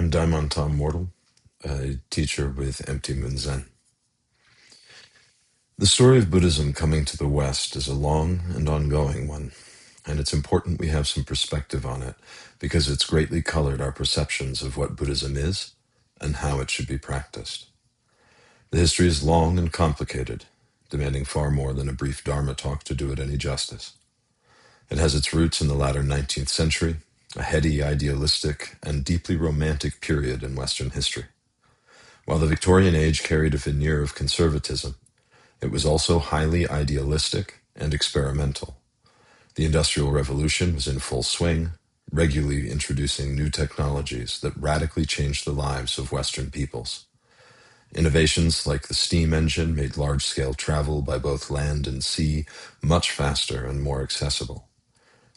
I'm Daimon Tom Wardle, a teacher with Empty Moon Zen. The story of Buddhism coming to the West is a long and ongoing one, and it's important we have some perspective on it because it's greatly colored our perceptions of what Buddhism is and how it should be practiced. The history is long and complicated, demanding far more than a brief Dharma talk to do it any justice. It has its roots in the latter 19th century, a heady, idealistic, and deeply romantic period in Western history. While the Victorian age carried a veneer of conservatism, it was also highly idealistic and experimental. The Industrial Revolution was in full swing, regularly introducing new technologies that radically changed the lives of Western peoples. Innovations like the steam engine made large-scale travel by both land and sea much faster and more accessible.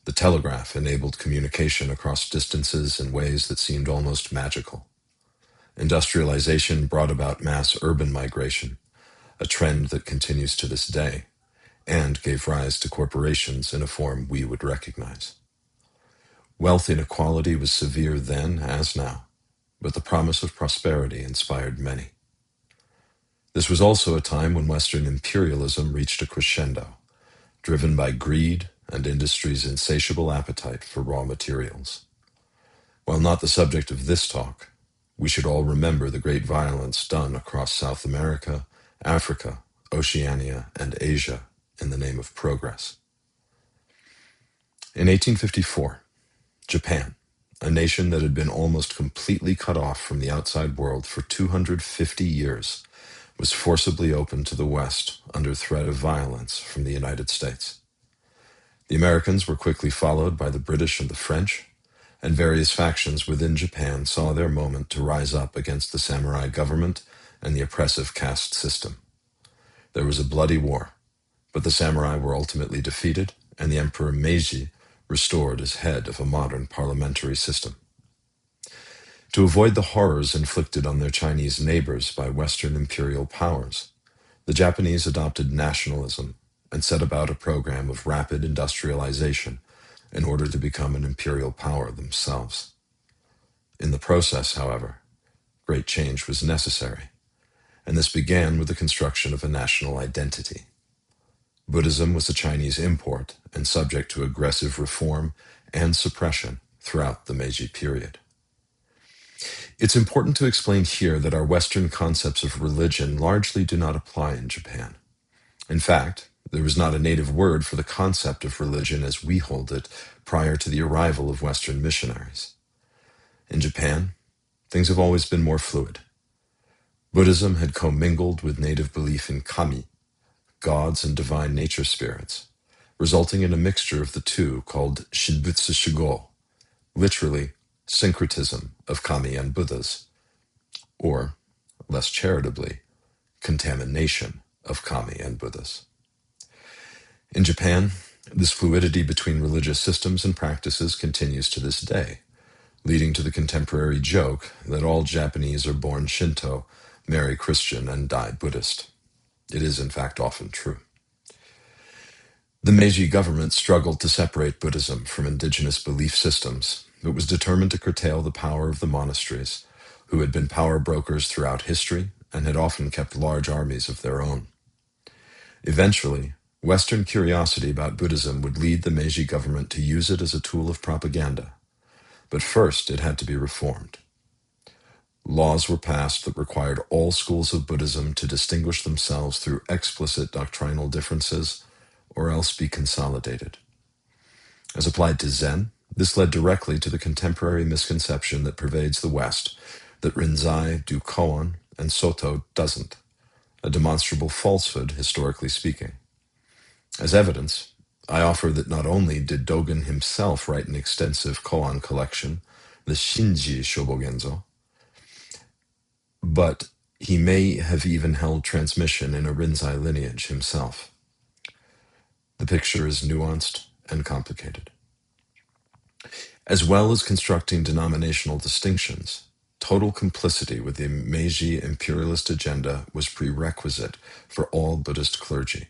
The telegraph enabled communication across distances in ways that seemed almost magical. Industrialization brought about mass urban migration, a trend that continues to this day, and gave rise to corporations in a form we would recognize. Wealth inequality was severe then as now, but the promise of prosperity inspired many. This was also a time when Western imperialism reached a crescendo, driven by greed and industry's insatiable appetite for raw materials. While not the subject of this talk, we should all remember the great violence done across South America, Africa, Oceania, and Asia in the name of progress. In 1854, Japan, a nation that had been almost completely cut off from the outside world for 250 years, was forcibly opened to the West under threat of violence from the United States. The Americans were quickly followed by the British and the French, and various factions within Japan saw their moment to rise up against the samurai government and the oppressive caste system. There was a bloody war, but the samurai were ultimately defeated, and the Emperor Meiji restored as head of a modern parliamentary system. To avoid the horrors inflicted on their Chinese neighbors by Western imperial powers, the Japanese adopted nationalism and set about a program of rapid industrialization in order to become an imperial power themselves. In the process, however, great change was necessary, and this began with the construction of a national identity. Buddhism was a Chinese import and subject to aggressive reform and suppression throughout the Meiji period. It's important to explain here that our Western concepts of religion largely do not apply in Japan. In fact, there was not a native word for the concept of religion as we hold it prior to the arrival of Western missionaries. In Japan, things have always been more fluid. Buddhism had commingled with native belief in kami, gods and divine nature spirits, resulting in a mixture of the two called Shinbutsu Shugo, literally syncretism of kami and Buddhas, or, less charitably, contamination of kami and Buddhas. In Japan, this fluidity between religious systems and practices continues to this day, leading to the contemporary joke that all Japanese are born Shinto, marry Christian, and die Buddhist. It is, in fact, often true. The Meiji government struggled to separate Buddhism from indigenous belief systems, but was determined to curtail the power of the monasteries, who had been power brokers throughout history and had often kept large armies of their own. Eventually, Western curiosity about Buddhism would lead the Meiji government to use it as a tool of propaganda. But first, it had to be reformed. Laws were passed that required all schools of Buddhism to distinguish themselves through explicit doctrinal differences or else be consolidated. As applied to Zen, this led directly to the contemporary misconception that pervades the West that Rinzai do koan and Soto doesn't, a demonstrable falsehood historically speaking. As evidence, I offer that not only did Dogen himself write an extensive koan collection, the Shinji Shobogenzo, but he may have even held transmission in a Rinzai lineage himself. The picture is nuanced and complicated. As well as constructing denominational distinctions, total complicity with the Meiji imperialist agenda was prerequisite for all Buddhist clergy,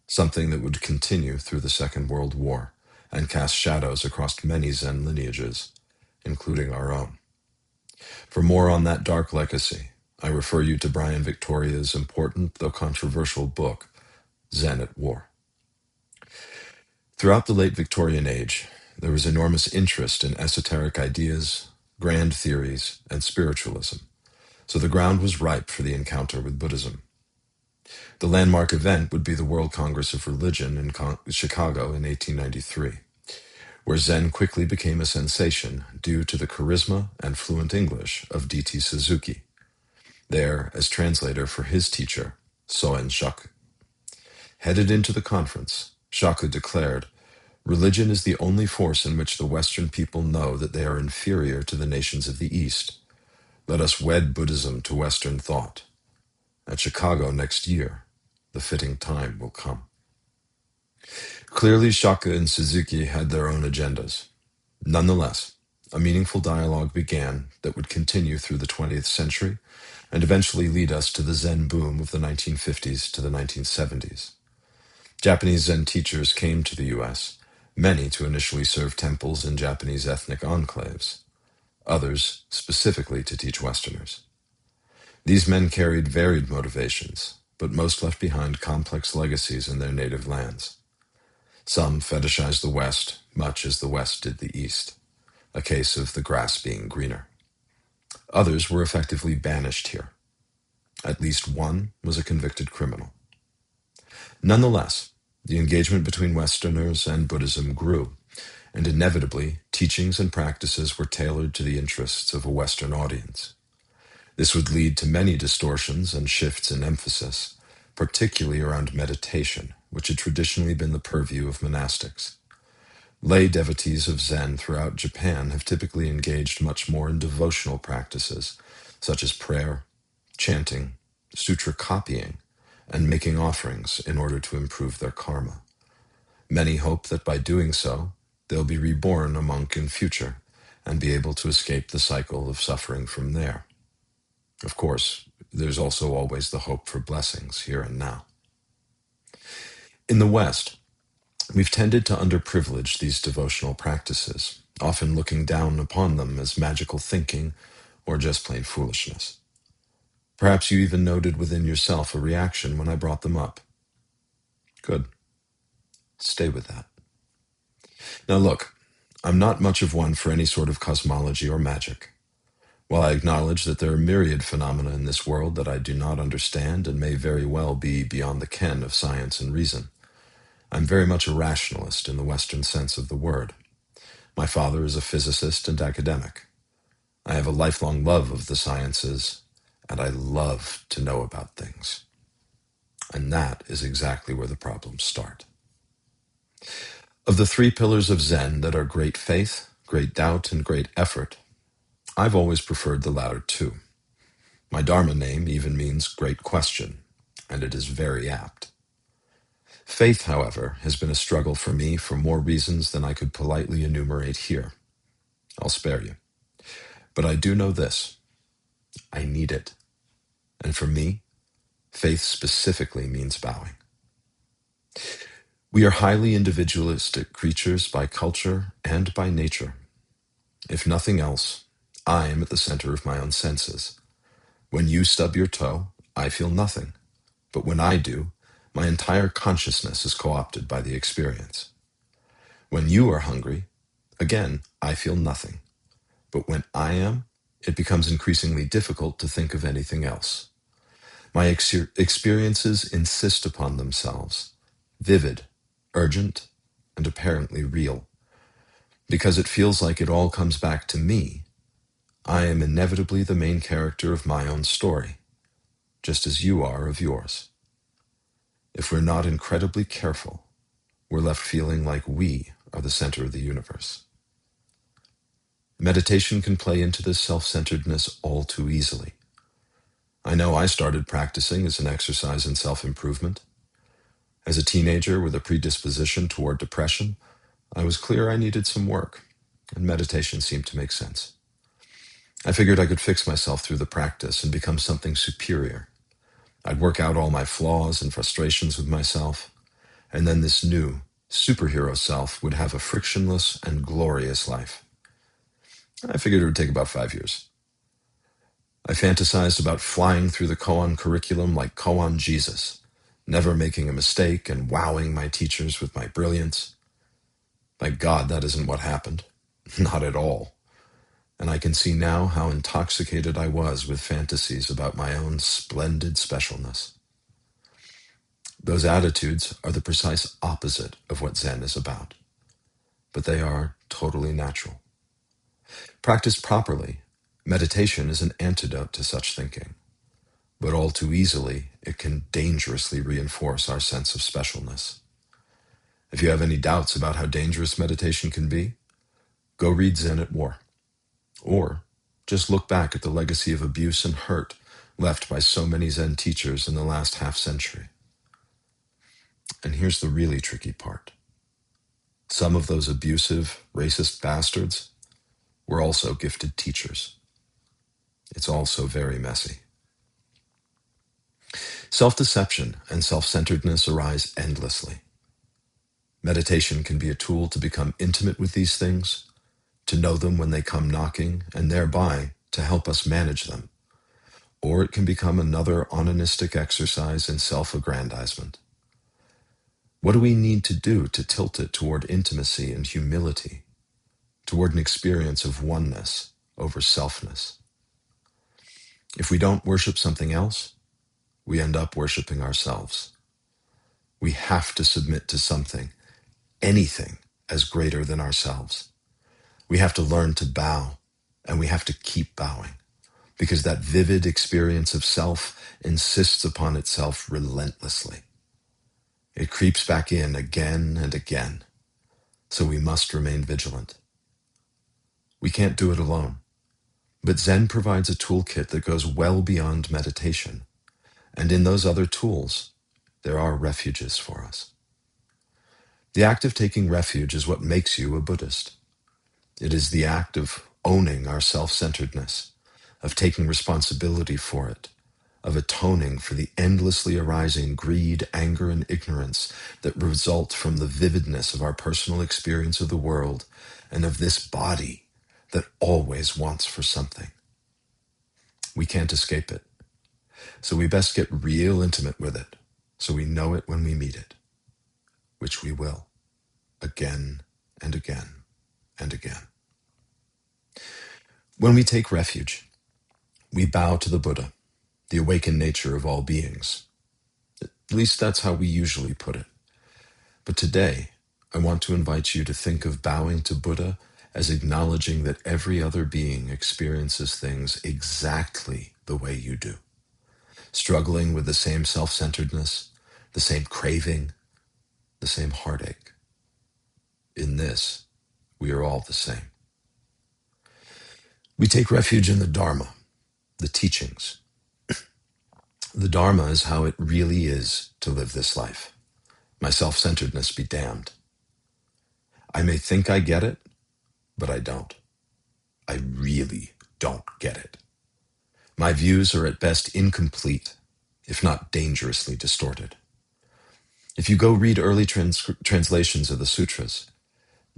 something that would continue through the Second World War and cast shadows across many Zen lineages, including our own. For more on that dark legacy, I refer you to Brian Victoria's important, though controversial book, Zen at War. Throughout the late Victorian age, there was enormous interest in esoteric ideas, grand theories, and spiritualism, so the ground was ripe for the encounter with Buddhism. The landmark event would be the World Congress of Religion in Chicago in 1893, where Zen quickly became a sensation due to the charisma and fluent English of D.T. Suzuki, there as translator for his teacher, Soen Shaku. Headed into the conference, Shaku declared, "Religion is the only force in which the Western people know that they are inferior to the nations of the East. Let us wed Buddhism to Western thought. At Chicago next year, the fitting time will come." Clearly, Shaka and Suzuki had their own agendas. Nonetheless, a meaningful dialogue began that would continue through the 20th century and eventually lead us to the Zen boom of the 1950s to the 1970s. Japanese Zen teachers came to the U.S., many to initially serve temples in Japanese ethnic enclaves, others specifically to teach Westerners. These men carried varied motivations, but most left behind complex legacies in their native lands. Some fetishized the West much as the West did the East, a case of the grass being greener. Others were effectively banished here. At least one was a convicted criminal. Nonetheless, the engagement between Westerners and Buddhism grew, and inevitably, teachings and practices were tailored to the interests of a Western audience. This would lead to many distortions and shifts in emphasis, particularly around meditation, which had traditionally been the purview of monastics. Lay devotees of Zen throughout Japan have typically engaged much more in devotional practices, such as prayer, chanting, sutra copying, and making offerings in order to improve their karma. Many hope that by doing so, they'll be reborn a monk in future and be able to escape the cycle of suffering from there. Of course, there's also always the hope for blessings here and now. In the West, we've tended to underprivilege these devotional practices, often looking down upon them as magical thinking or just plain foolishness. Perhaps you even noted within yourself a reaction when I brought them up. Good. Stay with that. Now look, I'm not much of one for any sort of cosmology or magic. While I acknowledge that there are myriad phenomena in this world that I do not understand and may very well be beyond the ken of science and reason, I'm very much a rationalist in the Western sense of the word. My father is a physicist and academic. I have a lifelong love of the sciences, and I love to know about things. And that is exactly where the problems start. Of the three pillars of Zen that are great faith, great doubt, and great effort, I've always preferred the latter two. My Dharma name even means great question, and it is very apt. Faith, however, has been a struggle for me for more reasons than I could politely enumerate here. I'll spare you. But I do know this. I need it. And for me, faith specifically means bowing. We are highly individualistic creatures by culture and by nature. If nothing else, I am at the center of my own senses. When you stub your toe, I feel nothing. But when I do, my entire consciousness is co-opted by the experience. When you are hungry, again, I feel nothing. But when I am, it becomes increasingly difficult to think of anything else. My experiences insist upon themselves, vivid, urgent, and apparently real. Because it feels like it all comes back to me, I am inevitably the main character of my own story, just as you are of yours. If we're not incredibly careful, we're left feeling like we are the center of the universe. Meditation can play into this self-centeredness all too easily. I know I started practicing as an exercise in self-improvement. As a teenager with a predisposition toward depression, I was clear I needed some work, and meditation seemed to make sense. I figured I could fix myself through the practice and become something superior. I'd work out all my flaws and frustrations with myself, and then this new, superhero self would have a frictionless and glorious life. I figured it would take about 5 years. I fantasized about flying through the koan curriculum like koan Jesus, never making a mistake and wowing my teachers with my brilliance. Thank God that isn't what happened. Not at all. And I can see now how intoxicated I was with fantasies about my own splendid specialness. Those attitudes are the precise opposite of what Zen is about, but they are totally natural. Practiced properly, meditation is an antidote to such thinking, but all too easily it can dangerously reinforce our sense of specialness. If you have any doubts about how dangerous meditation can be, go read Zen at War. Or just look back at the legacy of abuse and hurt left by so many Zen teachers in the last half-century. And here's the really tricky part. Some of those abusive, racist bastards were also gifted teachers. It's all so very messy. Self-deception and self-centeredness arise endlessly. Meditation can be a tool to become intimate with these things, to know them when they come knocking, and thereby to help us manage them. Or it can become another onanistic exercise in self-aggrandizement. What do we need to do to tilt it toward intimacy and humility, toward an experience of oneness over selfness? If we don't worship something else, we end up worshiping ourselves. We have to submit to something, anything, as greater than ourselves. We have to learn to bow, and we have to keep bowing, because that vivid experience of self insists upon itself relentlessly. It creeps back in again and again, so we must remain vigilant. We can't do it alone, but Zen provides a toolkit that goes well beyond meditation, and in those other tools, there are refuges for us. The act of taking refuge is what makes you a Buddhist. It is the act of owning our self-centeredness, of taking responsibility for it, of atoning for the endlessly arising greed, anger, and ignorance that result from the vividness of our personal experience of the world and of this body that always wants for something. We can't escape it, so we best get real intimate with it so we know it when we meet it, which we will, again and again and again. When we take refuge, we bow to the Buddha, the awakened nature of all beings. At least that's how we usually put it. But today, I want to invite you to think of bowing to Buddha as acknowledging that every other being experiences things exactly the way you do, struggling with the same self-centeredness, the same craving, the same heartache. In this, we are all the same. We take refuge in the Dharma, the teachings. The Dharma is how it really is to live this life. My self-centeredness be damned. I may think I get it, but I don't. I really don't get it. My views are at best incomplete, if not dangerously distorted. If you go read early translations of the sutras,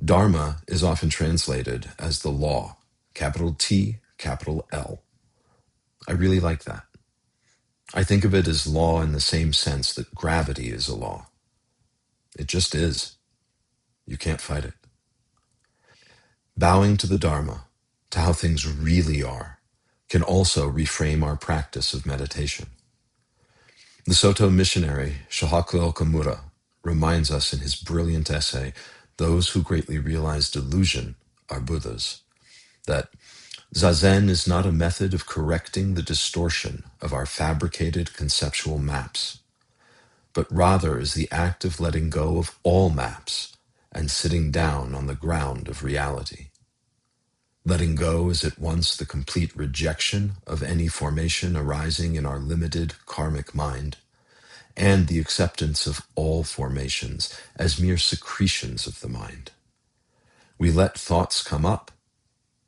Dharma is often translated as the law, capital T, capital L. I really like that. I think of it as law in the same sense that gravity is a law. It just is. You can't fight it. Bowing to the Dharma, to how things really are, can also reframe our practice of meditation. The Soto missionary Shohaku Okamura reminds us in his brilliant essay, Those Who Greatly Realize Delusion Are Buddhas, that Zazen is not a method of correcting the distortion of our fabricated conceptual maps, but rather is the act of letting go of all maps and sitting down on the ground of reality. Letting go is at once the complete rejection of any formation arising in our limited karmic mind, and the acceptance of all formations as mere secretions of the mind. We let thoughts come up,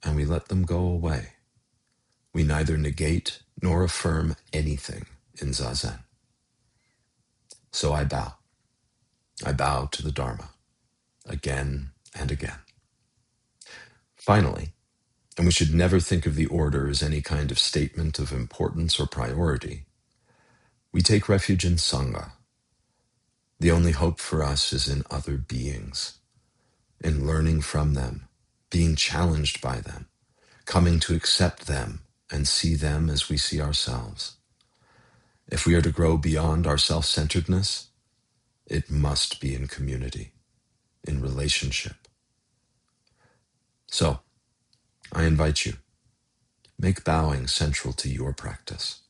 and we let them go away. We neither negate nor affirm anything in Zazen. So I bow. I bow to the Dharma, again and again. Finally, And we should never think of the order as any kind of statement of importance or priority. We take refuge in Sangha. The only hope for us is in other beings, in learning from them, being challenged by them, coming to accept them and see them as we see ourselves. If we are to grow beyond our self-centeredness, it must be in community, in relationship. So, I invite you, make bowing central to your practice.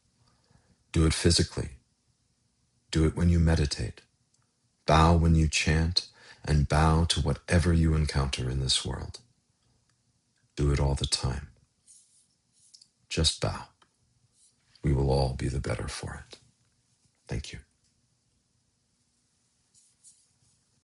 Do it physically. Do it when you meditate. Bow when you chant, and bow to whatever you encounter in this world. Do it all the time. Just bow. We will all be the better for it. Thank you.